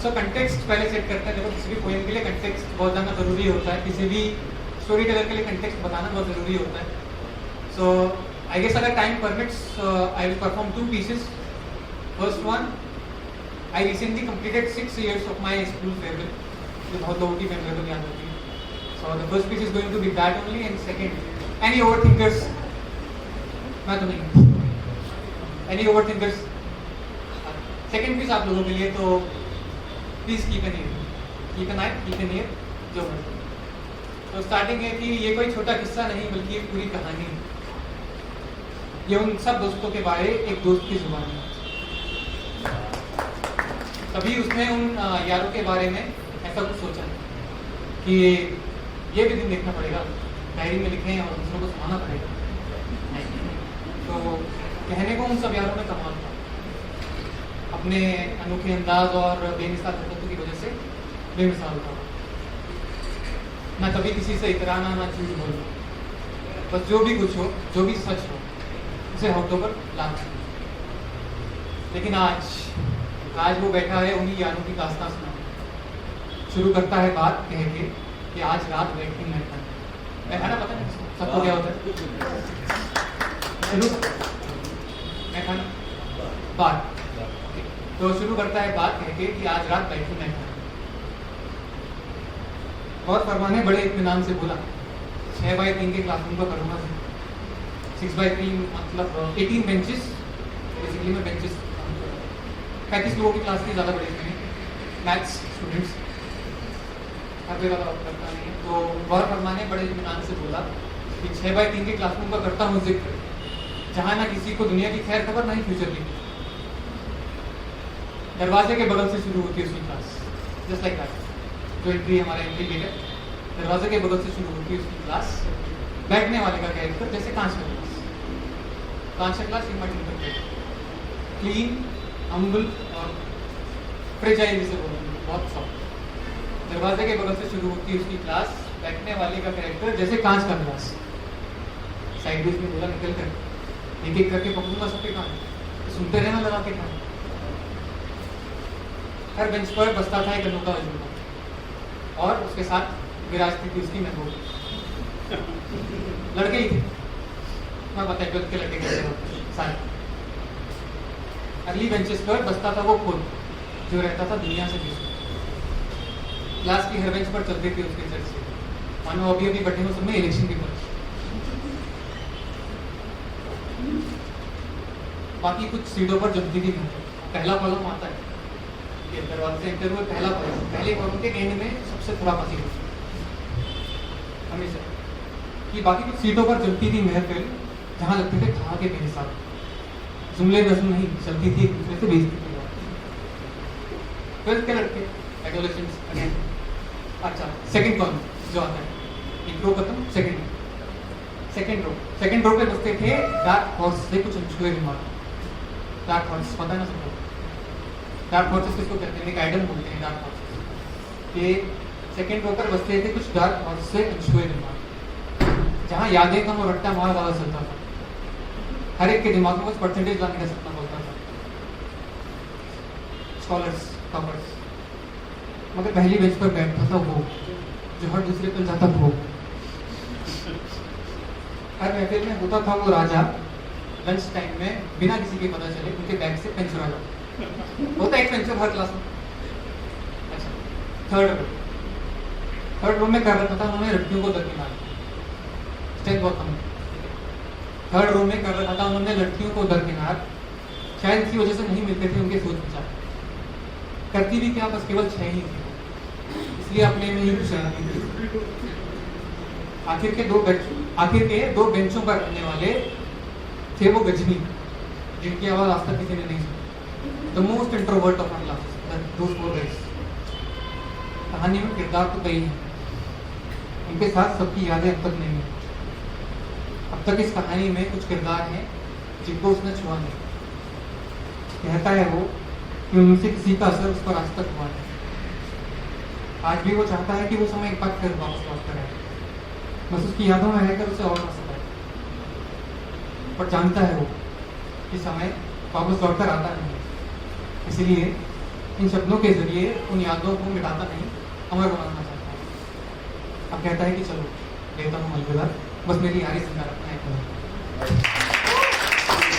सो context पहले set करते हैं। देखो किसी भी पोएम के लिए कंटेक्स्ट बहुत ज़्यादा ज़रूरी होता है, किसी भी स्टोरी टेलर के लिए कंटेक्स्ट बताना बहुत ज़रूरी होता है। सो आई गेस अगर time permits I will perform 2 pieces. First one, I recently completed 6 years of my school farewell. जो बहुत लोगों की मेमोरेबल याद होती है। So the first piece is going to be that only, and second, any overthinkers? मैं तो नहीं। Any overthinkers? सेकेंड पीस आप लोगों के लिए, तो please keep an year, keep an I, keep an year जो मर्जी। तो स्टार्टिंग है कि ये कोई छोटा किस्सा नहीं बल्कि एक पूरी कहानी है। ये उन सब दोस्तों के बारे एक दोस्त की जुबानी है। तभी उसने उन यारों के बारे में ऐसा कुछ सोचा कि ये भी दिन देखना पड़ेगा, डायरी में लिखें और दूसरों को सुनाना पड़ेगा। तो कहने को उन सब यारों में कमाल था, अपने अनोखे अंदाज और बेमिसाल हरकतों की वजह से बेमिसाल था। ना कभी किसी से इतराना, ना झूठ बोलना, बस जो भी कुछ हो, जो भी सच हो, उसे होठों पर लाना। लेकिन आज वो बैठा है उन्हीं यारों की दास्तां सुना। शुरू करता है बात कह के कि आज रात बैठी मैं था ना, पता नहीं सबको क्या होता है। शुरू मैं था ना बात, तो शुरू करता है बात कह के कि आज रात बैठी मैं था। और फरमाने बड़े इत्मीनान से बोला 6x3 के क्लासरूम का करूँगा। 6x3 मतलब 18 बेंचेस, बेसिकली मैं बेंचेस 35 लोगों की क्लास की, ज़्यादा बड़ी नहीं, मैथ्स स्टूडेंट्स हर जगह करता नहीं है। तो गौर फरमाने बड़े इत्मीनान से बोला कि 6x3 के क्लासरूम का करता हूँ जिक्र, जहाँ ना किसी को दुनिया की खैर खबर, ना ही फ्यूचर की। दरवाजे के बगल से शुरू होती है उसकी क्लास, जस्ट लाइक दैट। जो एंट्री हमारा एंट्री गेट है, दरवाजे के बगल से शुरू होती है उसकी क्लास। बैठने वाले का कैरेक्टर जैसे कांच का ग्लास, कांच का glass you might interpret clean, humble और फ्रेजाइल, जिसे बोलेंगे बहुत सॉफ्ट। दरवाजे के बगल से शुरू होती है उसकी क्लास, बैठने वाले का कैरेक्टर जैसे कांच का ग्लास। साइडवेज में बोला निकल कर एक एक करके पकड़ूंगा सबके कान, तो सुनते रहना लगा के कान। हर बेंच पर बसता था एक अनोखा अजूबा, और उसके साथ विराजती थी उसकी महबूब। लड़के ही थे, मैं बताया ट्वेल्थ के लड़के कैसे होते सारे। अगली बेंचेस पर बसता था वो खुद, जो रहता था दुनिया से दूर। क्लास की हर बेंच पर चलते थे उसके चर्चे, मानो अभी बैठे हो सब में इलेक्शन की पर्ची। बाकी कुछ सीटों पर जमती थी पहला कॉलम आता है, ये दरवाजे से इंटरव्यू पहला कॉलम, पहले कॉलम के एंड में सबसे थोड़ा पसी हमेशा। कि बाकी कुछ सीटों पर जमती थी महफिल, जहाँ लगते थे खा के मेरे साथ जुमले रस्म नहीं चलती थी, एक दूसरे से बेइज्जती की बात। ट्वेल्थ के लड़के एडोलेसेंट्स अगेन। अच्छा, सेकंड कॉलम जो आता है, एक रो खत्म, सेकंड रो पे बसते थे डार्क हॉर्स से कुछ अनछुए रिमार्क। डार्क हॉर्स पता है ना सबको, डार्क हॉर्सेस किसको कहते हैं, एक आइडल बोलते हैं डार्क हॉर्सेस के। सेकंड रो पर बसते थे कुछ डार्क हॉर्स से अनछुए रिमार्क, जहाँ यादें कम और रट्टा मार वाला चलता था। हर एक के दिमाग में कुछ परसेंटेज लाने का सपना बोलता था। स्कॉलर्स, टॉपर्स, मगर पहली बेंच पर बैठता था वो जो हर दूसरे पर जाता था वो। हर महफिल में होता था वो राजा, लंच टाइम में बिना किसी के पता चले उनके बैग से पेन चुरा जाता। होता एक पेंचर हर क्लास में। अच्छा, थर्ड रूम में कर रखा था उन्होंने लड़कियों को दरकिनार, स्ट्रेंथ बहुत कम। थर्ड रूम में कर रखा था उन्होंने लड़कियों को दरकिनार, शायद इसी वजह से नहीं मिलते थे उनके सोच विचार। करती भी क्या, बस केवल 6 ही थे, इसलिए अपने में ही खुश रहती थी। आखिर के दो बेंचों पर रहने वाले थे वो गजनी, जिनकी आवाज आज तक किसी ने नहीं सुनी। The most introvert of our classes, those four guys. कहानी में किरदार तो कई हैं, उनके साथ सबकी यादें अब तक नहीं है। अब तक इस कहानी में कुछ किरदार हैं जिनको उसने छुआ नहीं। कहता है वो कि उनसे किसी का असर उस पर आज तक हुआ नहीं। आज भी वो चाहता है कि वो समय एक बार फिर वापस लौट कर आए, बस उसकी यादों में रहकर उसे और पसंद आए। पर जानता है वो कि समय वापस लौट कर आता नहीं, इसलिए इन शब्दों के जरिए उन यादों को मिटाता नहीं, अमर बनाना चाहता है। अब कहता है कि चलो लेता हूँ अलविदा, बस मेरी यारी जिंदा रखना है।